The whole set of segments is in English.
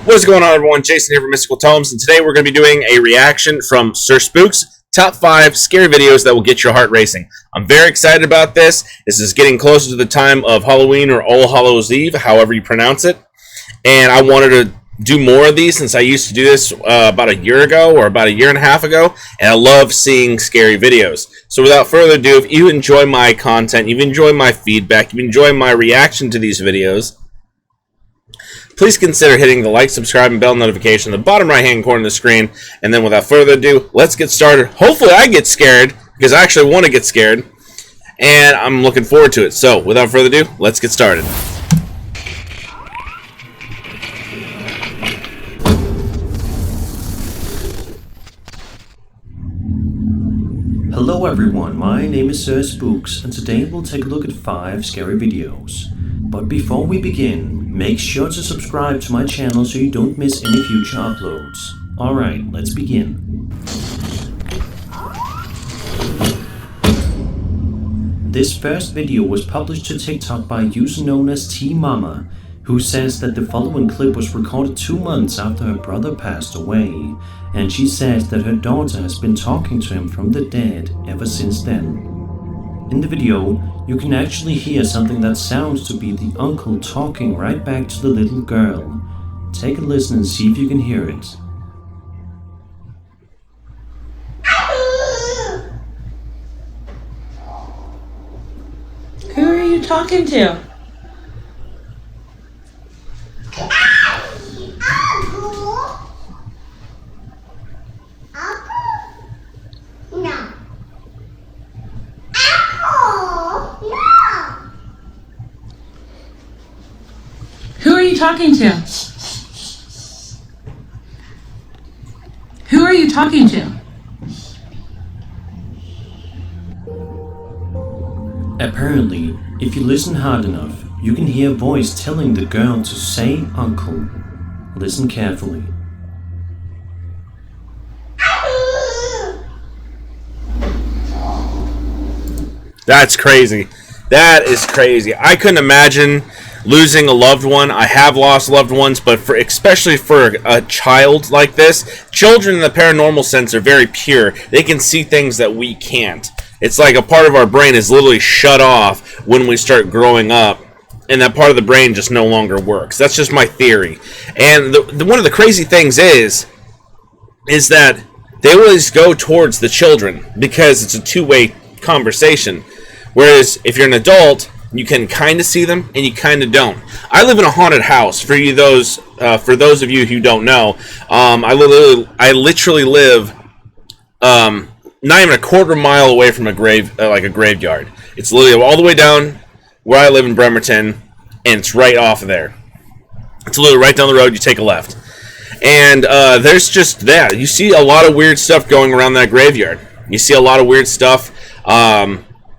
What is going on, everyone? Jason here from Mystical Tomes, and today we're going to be doing a reaction from Sir Spook's Top 5 Scary Videos that will get your heart racing. I'm very excited about this. This is getting closer to the time of Halloween or All Hallows Eve, however you pronounce it. And I wanted to do more of these since I used to do this about a year ago or about a year and a half ago, and I love seeing scary videos. So without further ado, if you enjoy my content, you enjoy my feedback, you enjoy my reaction to these videos, please consider hitting the like, subscribe, and bell notification in the bottom right-hand corner of the screen. And then without further ado, let's get started. Hopefully I get scared, because I actually want to get scared. And I'm looking forward to it. So, without further ado, let's get started. Hello everyone, my name is Sir Spooks, and today we'll take a look at 5 scary videos. But before we begin, make sure to subscribe to my channel so you don't miss any future uploads. Alright, let's begin. This first video was published to TikTok by a user known as T-Mama, who says that the following clip was recorded 2 months after her brother passed away, and she says that her daughter has been talking to him from the dead ever since then. In the video, you can actually hear something that sounds to be the uncle talking right back to the little girl. Take a listen and see if you can hear it. Who are you talking to? Who are you talking to? Who are you talking to? Apparently, if you listen hard enough, you can hear a voice telling the girl to say uncle. Listen carefully. That's crazy. That is crazy. I couldn't imagine losing a loved one. I have lost loved ones, but especially for a child like this, children in the paranormal sense are very pure. They can see things that we can't. It's like a part of our brain is literally shut off when we start growing up, and that part of the brain just no longer works. That's just my theory. And one of the crazy things is that they always go towards the children because it's a two-way conversation. Whereas if you're an adult, you can kind of see them and you kind of don't. I live in a haunted house. For those of you who don't know, I literally live not even a quarter mile away from a graveyard. It's literally all the way down where I live in Bremerton, and it's right off of there. It's literally right down the road. You take a left, and there's just that. You see a lot of weird stuff going around that graveyard. You see a lot of weird stuff.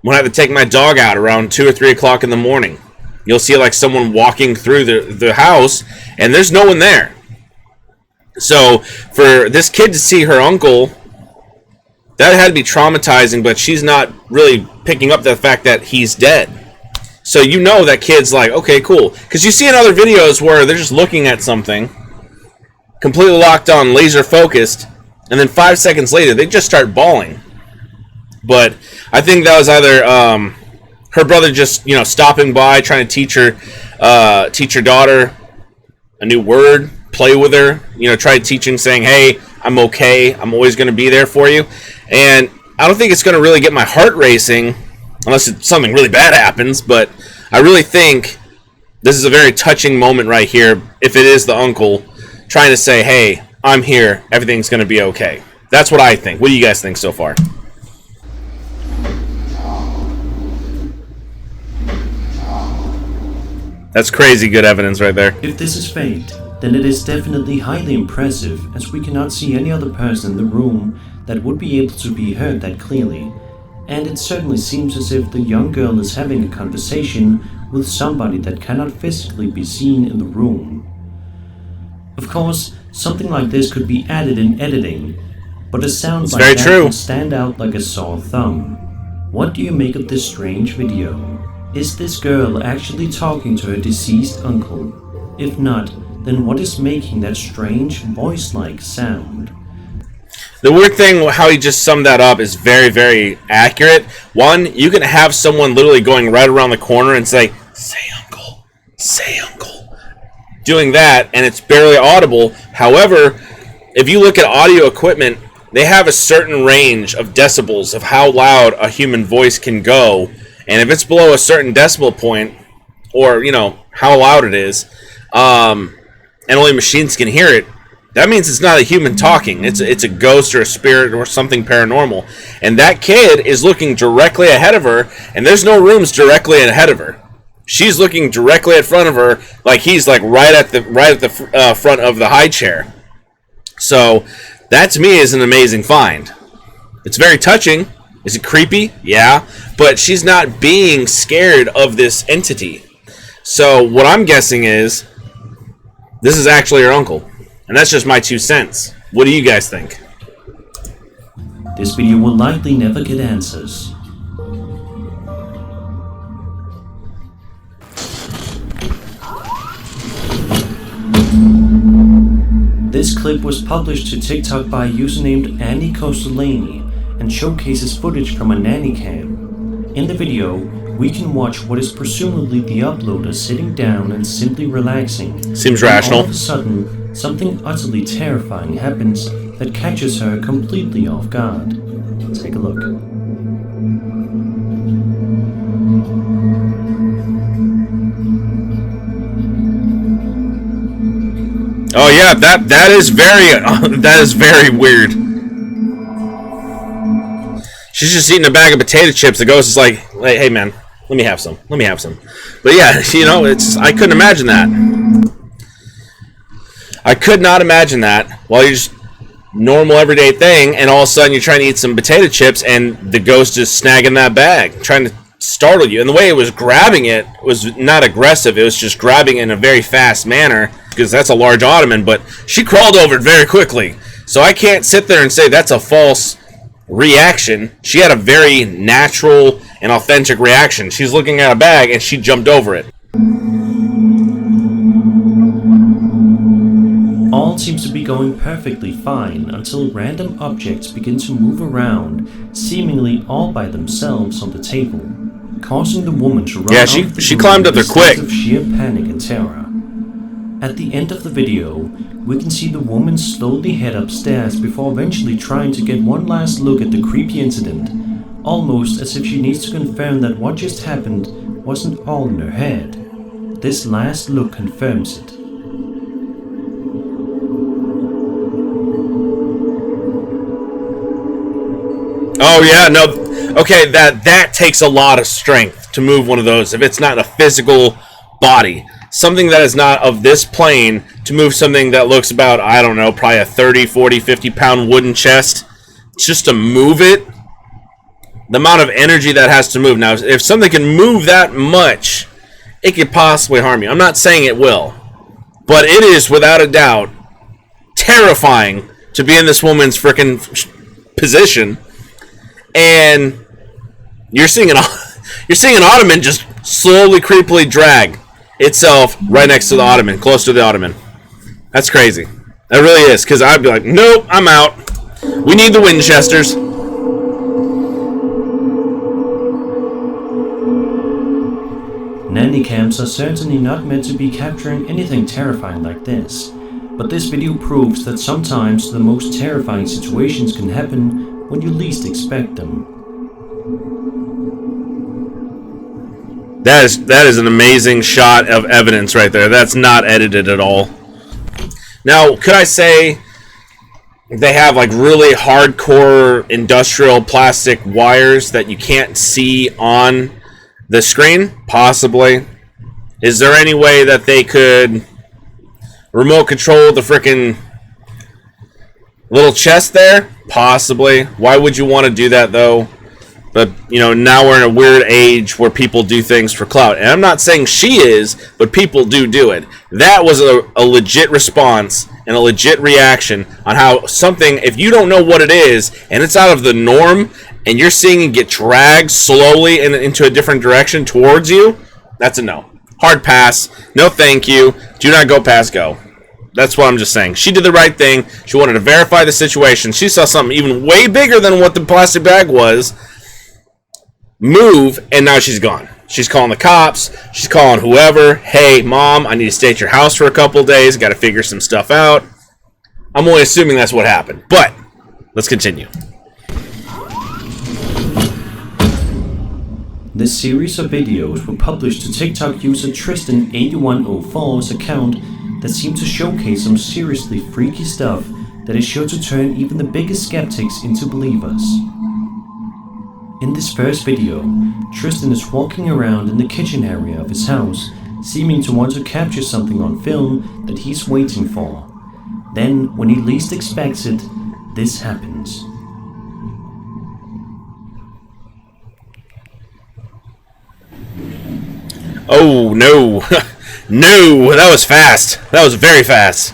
When I have to take my dog out around 2 or 3 o'clock in the morning, you'll see like someone walking through the house, and there's no one there. So for this kid to see her uncle, that had to be traumatizing, but she's not really picking up the fact that he's dead. So you know that kid's like, okay, cool. Because you see in other videos where they're just looking at something, completely locked on, laser focused, and then 5 seconds later, they just start bawling. But I think that was either her brother just, stopping by, trying to teach her daughter a new word, play with her, try teaching, saying, hey, I'm okay, I'm always going to be there for you. And I don't think it's going to really get my heart racing unless something really bad happens, but I really think this is a very touching moment right here, if it is the uncle trying to say, hey, I'm here, everything's going to be okay. That's what I think. What do you guys think so far? That's crazy good evidence right there. If this is fate, then it is definitely highly impressive, as we cannot see any other person in the room that would be able to be heard that clearly. And it certainly seems as if the young girl is having a conversation with somebody that cannot physically be seen in the room. Of course, something like this could be added in editing, but a sound like that can stand out like a sore thumb. What do you make of this strange video? Is this girl actually talking to her deceased uncle? If not, then what is making that strange voice-like sound? The weird thing, how he just summed that up, is very, very accurate. One, you can have someone literally going right around the corner and say uncle, say uncle. Doing that, and it's barely audible. However, if you look at audio equipment, they have a certain range of decibels of how loud a human voice can go. And if it's below a certain decibel point, or, how loud it is, and only machines can hear it, that means it's not a human talking. It's a ghost or a spirit or something paranormal. And that kid is looking directly ahead of her, and there's no rooms directly ahead of her. She's looking directly in front of her, like he's like right at the front of the high chair. So that to me is an amazing find. It's very touching. Is it creepy? Yeah, but she's not being scared of this entity. So what I'm guessing is this is actually her uncle. And that's just my 2 cents. What do you guys think? This video will likely never get answers. This clip was published to TikTok by a user named Andy Kostolany and showcases footage from a nanny cam. In the video, we can watch what is presumably the uploader sitting down and simply relaxing. Seems And rational. all of a sudden, something utterly terrifying happens that catches her completely off guard. Take a look. Oh yeah, that is very weird. She's just eating a bag of potato chips. The ghost is like, hey man, let me have some. Let me have some. But yeah, I couldn't imagine that. I could not imagine that while you're just normal everyday thing, and all of a sudden you're trying to eat some potato chips, and the ghost is snagging that bag, trying to startle you. And the way it was grabbing it was not aggressive. It was just grabbing it in a very fast manner, because that's a large ottoman, but she crawled over it very quickly. So I can't sit there and say that's a false reaction. She had a very natural and authentic reaction. She's looking at a bag and she jumped over it. All seems to be going perfectly fine until random objects begin to move around, seemingly all by themselves on the table, causing the woman to run out of the she room climbed up in a there quick. state of sheer panic and terror. At the end of the video, we can see the woman slowly head upstairs before eventually trying to get one last look at the creepy incident, almost as if she needs to confirm that what just happened wasn't all in her head. This last look confirms it. Oh yeah, no, okay, that takes a lot of strength to move one of those if it's not a physical body. Something that is not of this plane, to move something that looks about, I don't know, probably a 30, 40, 50 pound wooden chest, just to move it, the amount of energy that has to move. Now, if something can move that much, it could possibly harm you. I'm not saying it will, but it is without a doubt terrifying to be in this woman's freaking position, and you're seeing an ottoman just slowly, creepily drag itself right next to the ottoman, close to the ottoman. That's crazy. That really is, because I'd be like, nope, I'm out. We need the Winchesters. Nanny cams are certainly not meant to be capturing anything terrifying like this, but this video proves that sometimes the most terrifying situations can happen when you least expect them. That is an amazing shot of evidence right there. That's not edited at all. Now, could I say they have like really hardcore industrial plastic wires that you can't see on the screen? Possibly. Is there any way that they could remote control the frickin' little chest there? Possibly. Why would you want to do that though? But, now we're in a weird age where people do things for clout. And I'm not saying she is, but people do it. That was a legit response and a legit reaction on how something, if you don't know what it is, and it's out of the norm, and you're seeing it get dragged slowly into a different direction towards you, that's a no. Hard pass. No thank you. Do not go past go. That's what I'm just saying. She did the right thing. She wanted to verify the situation. She saw something even way bigger than what the plastic bag was move, and now she's gone. She's calling the cops. She's calling whoever. Hey, Mom, I need to stay at your house for a couple days. Got to figure some stuff out. I'm only assuming that's what happened. But let's continue. This series of videos were published to TikTok user Tristan8104's account that seem to showcase some seriously freaky stuff that is sure to turn even the biggest skeptics into believers. In this first video, Tristan is walking around in the kitchen area of his house, seeming to want to capture something on film that he's waiting for. Then, when he least expects it, this happens. Oh, no. No, that was fast. That was very fast.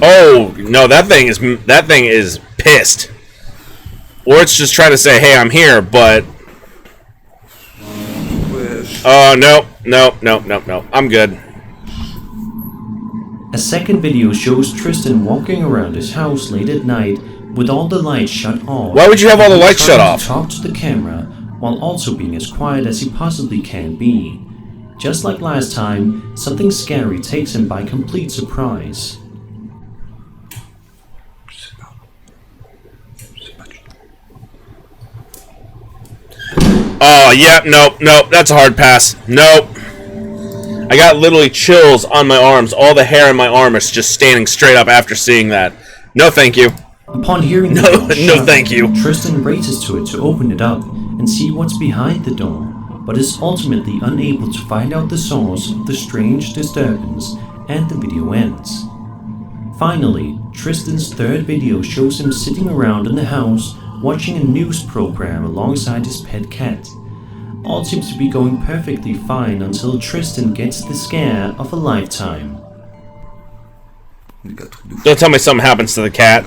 Oh, no, that thing is pissed. Or it's just trying to say, hey, I'm here, but... Oh, no. I'm good. A second video shows Tristan walking around his house late at night with all the lights shut off. Why would you have all the lights shut off? Talk to the camera while also being as quiet as he possibly can be. Just like last time, something scary takes him by complete surprise. Oh, yeah, nope, that's a hard pass. Nope. I got literally chills on my arms. All the hair on my arm is just standing straight up after seeing that. No, thank you. Upon hearing the door shut, thank you. Tristan races to it to open it up and see what's behind the door, but is ultimately unable to find out the source of the strange disturbance, and the video ends. Finally, Tristan's third video shows him sitting around in the house watching a news program alongside his pet cat. All seems to be going perfectly fine until Tristan gets the scare of a lifetime. Don't tell me something happens to the cat.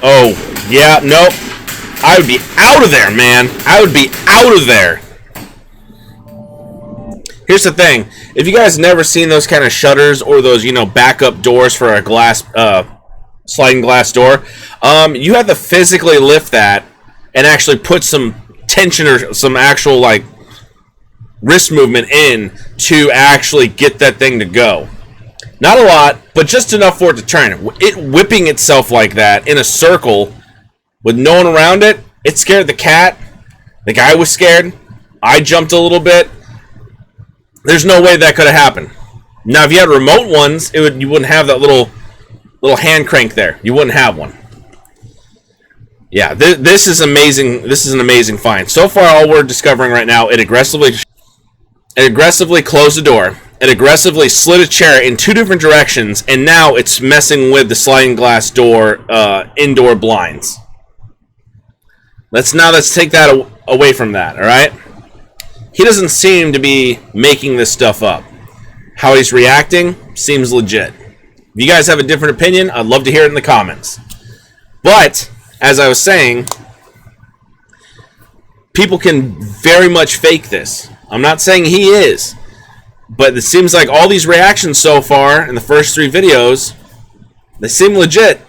Oh, yeah, nope. I would be out of there, man. I would be out of there. Here's the thing. If you guys never seen those kind of shutters or those, backup doors for a glass, sliding glass door, you have to physically lift that and actually put some tension or some actual, wrist movement in to actually get that thing to go. Not a lot, but just enough for it to turn. It whipping itself like that in a circle with no one around it, it scared the cat. The guy was scared. I jumped a little bit. There's no way that could have happened. Now, if you had remote ones, you wouldn't have that little hand crank there. You wouldn't have one. Yeah, this is amazing. This is an amazing find. So far, all we're discovering right now, it aggressively closed the door. It aggressively slid a chair in two different directions, and now it's messing with the sliding glass door indoor blinds. Let's take that away from that, all right? He doesn't seem to be making this stuff up. How he's reacting seems legit. If you guys have a different opinion, I'd love to hear it in the comments. But, as I was saying, people can very much fake this. I'm not saying he is, but it seems like all these reactions so far in the first 3 videos, they seem legit.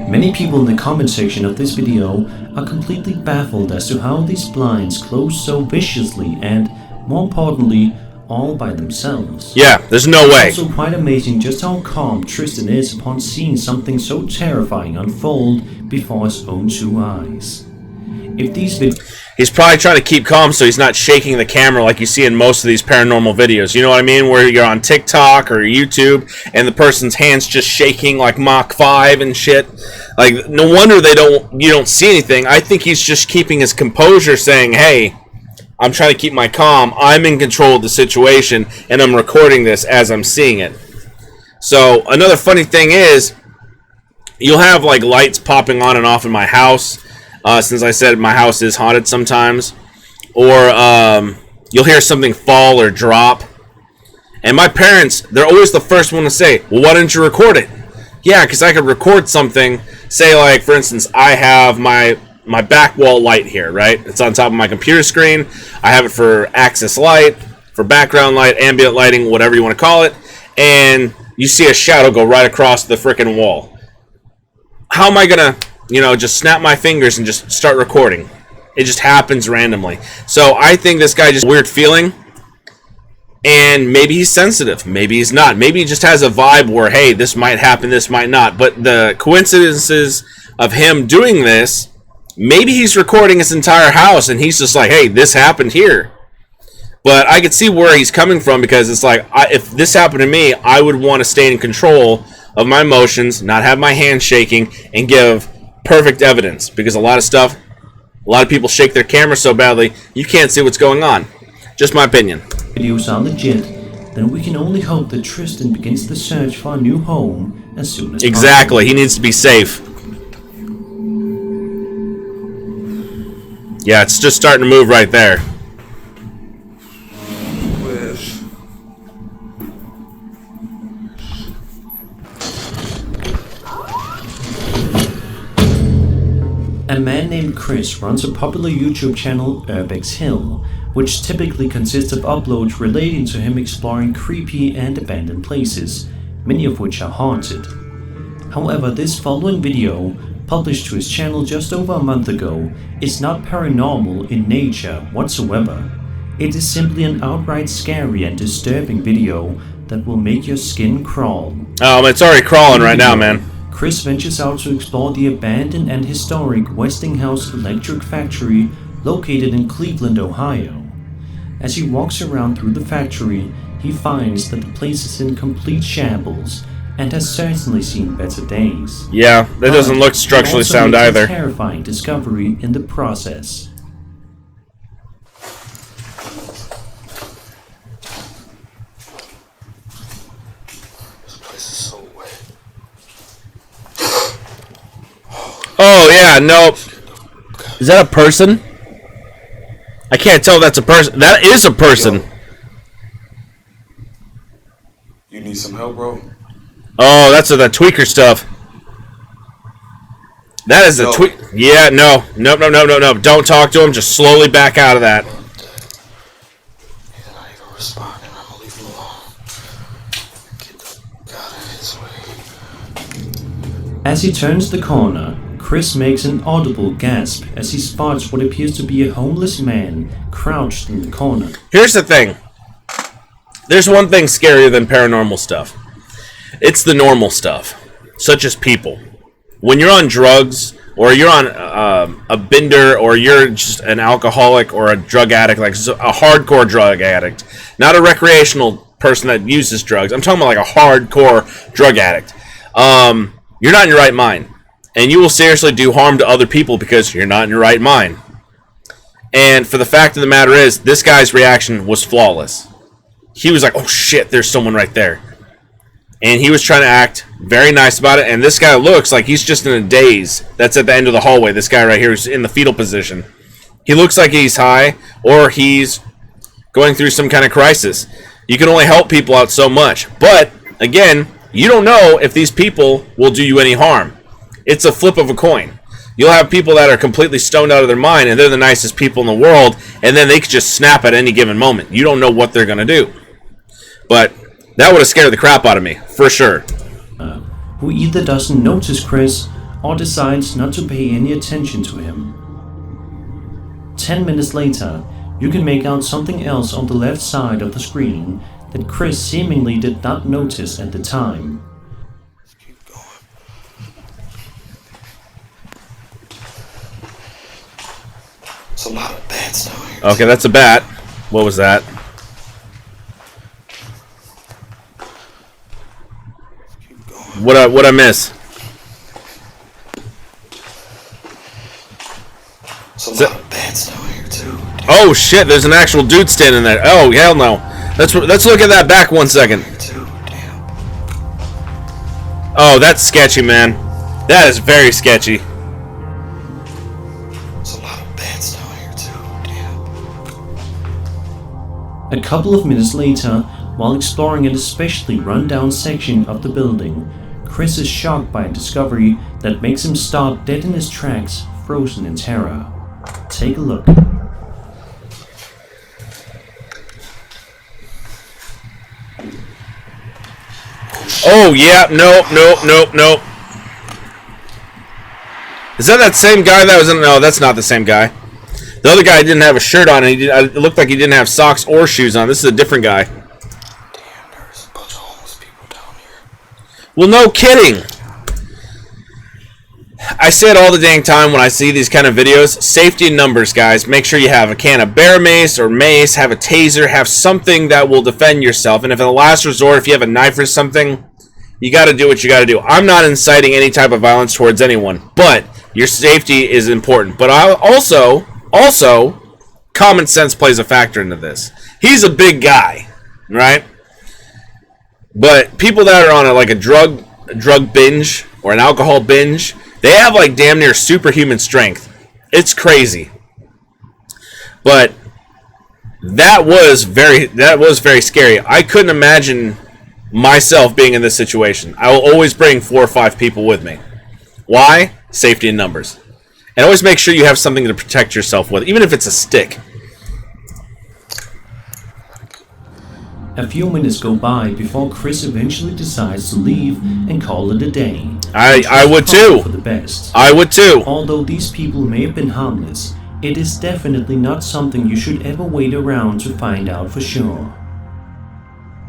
Many people in the comment section of this video are completely baffled as to how these blinds close so viciously and, more importantly, all by themselves. Yeah, there's no way. It's also quite amazing just how calm Tristan is upon seeing something so terrifying unfold before his own 2 eyes. If these He's probably trying to keep calm so he's not shaking the camera like you see in most of these paranormal videos. You know what I mean? Where you're on TikTok or YouTube and the person's hand's just shaking like Mach 5 and shit. Like, no wonder you don't see anything. I think he's just keeping his composure, saying, hey, I'm trying to keep my calm. I'm in control of the situation, and I'm recording this as I'm seeing it. So, another funny thing is, you'll have, lights popping on and off in my house. Since I said my house is haunted sometimes. Or you'll hear something fall or drop. And my parents, they're always the first one to say, well, why didn't you record it? Yeah, because I could record something. Say, for instance, I have my my back wall light here, right? It's on top of my computer screen. I have it for access light, for background light, ambient lighting, whatever you want to call it. And you see a shadow go right across the frickin' wall. How am I gonna, just snap my fingers and just start recording? It just happens randomly. So I think this guy just weird feeling. And maybe he's sensitive. Maybe he's not. Maybe he just has a vibe where, hey, this might happen, this might not. But the coincidences of him doing this, maybe he's recording his entire house and he's just like, hey, this happened here. But I could see where he's coming from, because it's like, if this happened to me, I would want to stay in control of my emotions, not have my hands shaking, and give perfect evidence. Because a lot of people shake their camera so badly, you can't see what's going on. Just my opinion. Videos are legit, then we can only hope that Tristan begins the search for a new home as soon as Exactly, he needs to be safe. Yeah, it's just starting to move right there. A man named Chris runs a popular YouTube channel, Urbex Hill, which typically consists of uploads relating to him exploring creepy and abandoned places, many of which are haunted. However, this following video, published to his channel just over a month ago, is not paranormal in nature whatsoever. It is simply an outright scary and disturbing video that will make your skin crawl. It's already crawling right now, man. Chris ventures out to explore the abandoned and historic Westinghouse Electric Factory located in Cleveland, Ohio. As he walks around through the factory, he finds that the place is in complete shambles and has certainly seen better days. Yeah, that doesn't look structurally sound either. A terrifying discovery in the process. This place is so wet. Oh, yeah, nope. Is that a person? I can't tell if that's a person. That is a person. Yo. You need some help, bro? Oh, that's the tweaker stuff. That is the tweak. Yeah, no. Nope. Don't talk to him. Just slowly back out of that. He's not even responding. I'm gonna leave him alone. Get the God in his way. As he turns the corner, Chris makes an audible gasp as he spots what appears to be a homeless man crouched in the corner. Here's the thing. There's one thing scarier than paranormal stuff. It's the normal stuff, such as people. When you're on drugs, or you're on a bender, or you're just an alcoholic or a drug addict, like a hardcore drug addict, not a recreational person that uses drugs. I'm talking about like a hardcore drug addict. You're not in your right mind. And you will seriously do harm to other people because you're not in your right mind. And for the fact of the matter is, this guy's reaction was flawless. He was like, oh shit, there's someone right there. And he was trying to act very nice about it. And this guy looks like he's just in a daze. That's at the end of the hallway. This guy right here is in the fetal position. He looks like he's high, or he's going through some kind of crisis. You can only help people out so much. But, again, you don't know if these people will do you any harm. It's a flip of a coin. You'll have people that are completely stoned out of their mind, and they're the nicest people in the world, and then they could just snap at any given moment. You don't know what they're going to do. But that would have scared the crap out of me, for sure. Who either doesn't notice Chris, or decides not to pay any attention to him. 10 minutes later, you can make out something else on the left side of the screen that Chris seemingly did not notice at the time. There's a lot of bats down here. Okay, that's a bat. What was that? What I miss? There's a lot of bats down here too. Oh shit! There's an actual dude standing there. Oh hell no! Let's look at that back 1 second. Oh, that's sketchy, man. That is very sketchy. A couple of minutes later, while exploring an especially run-down section of the building, Chris is shocked by a discovery that makes him stop dead in his tracks frozen in terror. Take a look. Oh, yeah. Nope. Is that same guy that was in... No, that's not the same guy. The other guy didn't have a shirt on, and it looked like he didn't have socks or shoes on. This is a different guy. Damn, there's a bunch of homeless people down here. Well, no kidding. I say it all the dang time when I see these kind of videos. Safety in numbers, guys. Make sure you have a can of bear mace or mace, have a taser, have something that will defend yourself. And if in the last resort, if you have a knife or something, you got to do what you got to do. I'm not inciting any type of violence towards anyone, but your safety is important. But I also, common sense plays a factor into this. He's a big guy, right? But people that are on like a drug binge or an alcohol binge, they have like damn near superhuman strength. It's crazy. But that was very scary. I couldn't imagine myself being in this situation. I will always bring 4 or 5 people with me. Why? Safety in numbers. And always make sure you have something to protect yourself with, even if it's a stick. A few minutes go by before Chris eventually decides to leave and call it a day. I would too. For the best. I would too. Although these people may have been harmless, it is definitely not something you should ever wait around to find out for sure.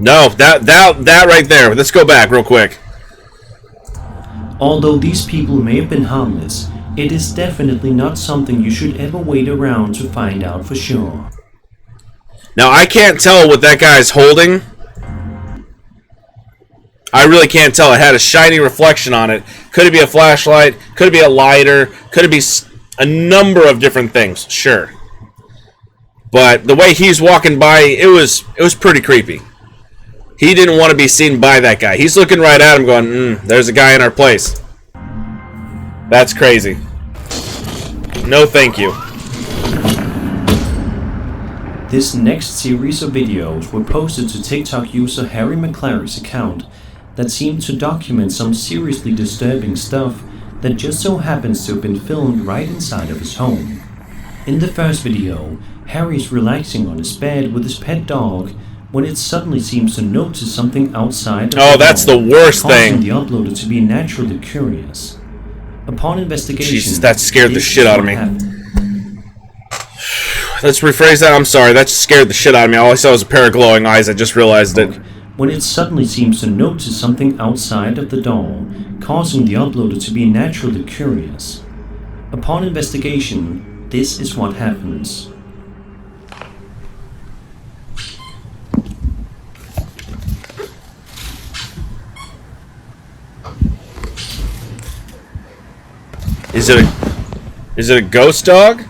No, that right there. Let's go back real quick. Although these people may have been harmless, it is definitely not something you should ever wait around to find out for sure. Now, I can't tell what that guy's holding. I really can't tell. It had a shiny reflection on it. Could it be a flashlight? Could it be a lighter? Could it be a number of different things? Sure. But the way he's walking by, it was pretty creepy. He didn't want to be seen by that guy. He's looking right at him going, there's a guy in our place. That's crazy. No thank you. This next series of videos were posted to TikTok user Harry McClary's account that seemed to document some seriously disturbing stuff that just so happens to have been filmed right inside of his home. In the first video, Harry's relaxing on his bed with his pet dog when it suddenly seems to notice something outside of Oh, the that's dog, the worst causing thing. the uploader to be naturally curious. Upon investigation, Jesus, that scared the this shit is out of what me. happened. Let's rephrase that. I'm sorry. That scared the shit out of me. All I saw was a pair of glowing eyes. I just realized it. When it suddenly seems to notice something outside of the door, causing the uploader to be naturally curious. Upon investigation, this is what happens. Is it a ghost dog?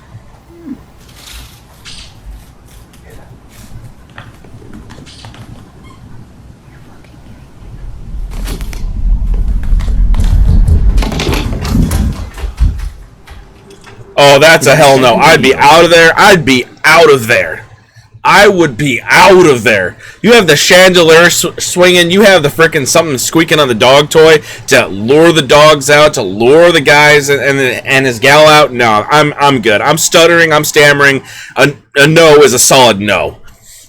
Oh, that's a hell no. I'd be out of there. I'd be out of there. I would be out of there. You have the chandelier swinging. You have the frickin' something squeaking on the dog toy to lure the dogs out, to lure the guys and his gal out. No, I'm good. I'm stuttering. I'm stammering. A no is a solid no.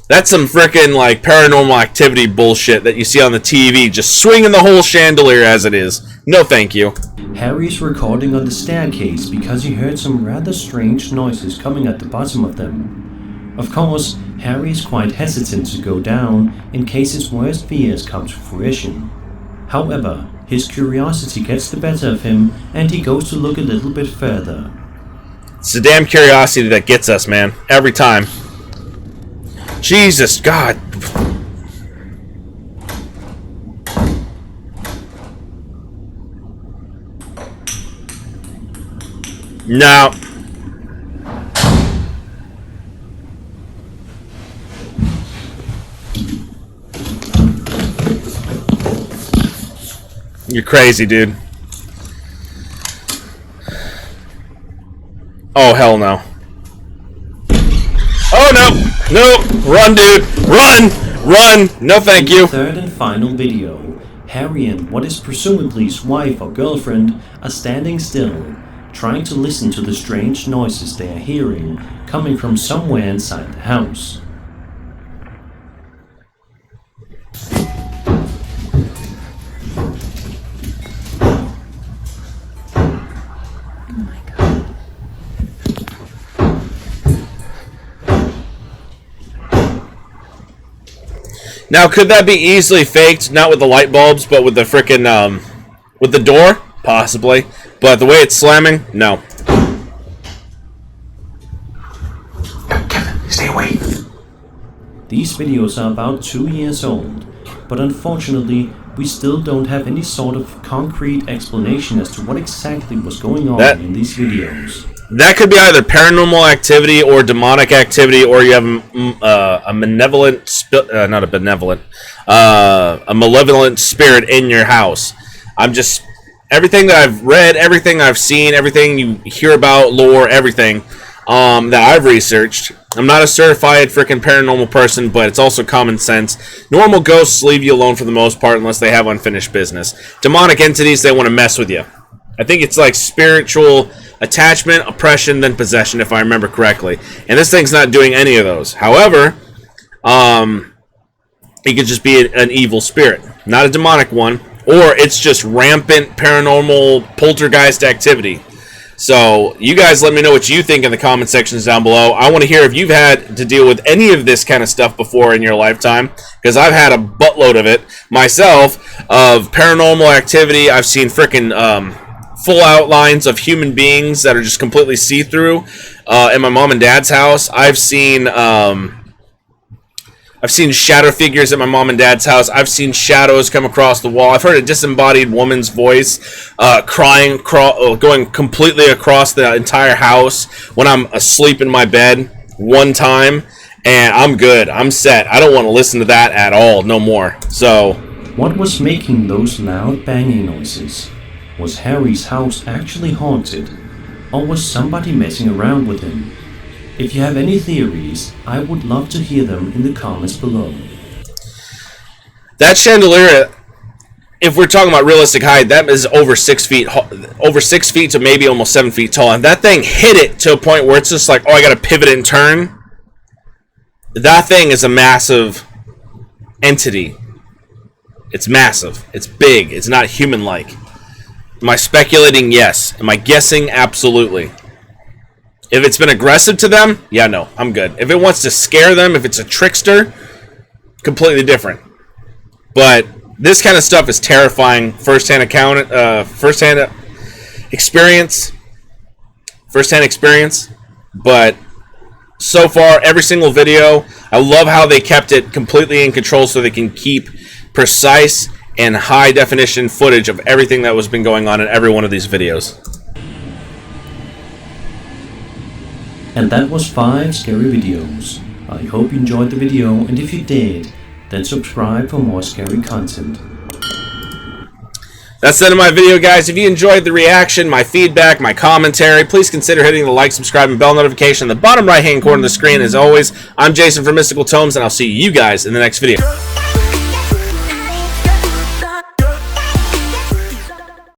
That's some frickin' like Paranormal Activity bullshit that you see on the TV, just swinging the whole chandelier as it is. No, thank you. Harry's recording on the staircase because he heard some rather strange noises coming at the bottom of them. Of course, Harry is quite hesitant to go down in case his worst fears come to fruition. However, his curiosity gets the better of him and he goes to look a little bit further. It's the damn curiosity that gets us, man. Every time. Jesus, God. No. You're crazy, dude. Oh, hell no. Oh, no. No. Run, dude. Run. Run. No, thank you. Third and final video. Harry and what is presumably his wife or girlfriend are standing still trying to listen to the strange noises they are hearing coming from somewhere inside the house. Now, could that be easily faked? Not with the light bulbs, but with the frickin' with the door, possibly. But the way it's slamming, no. Kevin, stay away. These videos are about 2 years old, but unfortunately, we still don't have any sort of concrete explanation as to what exactly was going on in these videos. That could be either paranormal activity or demonic activity, or you have a malevolent spirit in your house. Everything that I've read, everything I've seen, everything you hear about, lore, everything that I've researched. I'm not a certified freaking paranormal person, but it's also common sense. Normal ghosts leave you alone for the most part unless they have unfinished business. Demonic entities, they want to mess with you. I think it's like spiritual attachment, oppression, then possession, if I remember correctly. And this thing's not doing any of those. However, it could just be an evil spirit, not a demonic one, or it's just rampant paranormal poltergeist activity. So, you guys let me know what you think in the comment sections down below. I want to hear if you've had to deal with any of this kind of stuff before in your lifetime, because I've had a buttload of it myself, of paranormal activity. I've seen freaking full outlines of human beings that are just completely see-through in my mom and dad's house. I've seen shadow figures at my mom and dad's house. I've seen shadows come across the wall. I've heard a disembodied woman's voice crying, going completely across the entire house when I'm asleep in my bed one time, and I'm good. I'm set. I don't want to listen to that at all, no more. So, what was making those loud banging noises? Was Harry's house actually haunted, or was somebody messing around with him? If you have any theories, I would love to hear them in the comments below. That chandelier, if we're talking about realistic height, that is over 6 feet, to maybe almost 7 feet tall. And that thing hit it to a point where it's just like, oh, I got to pivot and turn. That thing is a massive entity. It's massive. It's big. It's not human-like. Am I speculating? Yes. Am I guessing? Absolutely. If it's been aggressive to them, yeah, no, I'm good. If it wants to scare them, if it's a trickster, completely different. But this kind of stuff is terrifying. First-hand experience. But so far, every single video, I love how they kept it completely in control so they can keep precise and high definition footage of everything that was been going on in every one of these videos. And that was 5 scary videos. I hope you enjoyed the video, and if you did, then subscribe for more scary content. That's the end of my video, guys. If you enjoyed the reaction, my feedback, my commentary, please consider hitting the like, subscribe, and bell notification in the bottom right hand corner of the screen. As always, I'm Jason from Mystical Tomes, and I'll see you guys in the next video.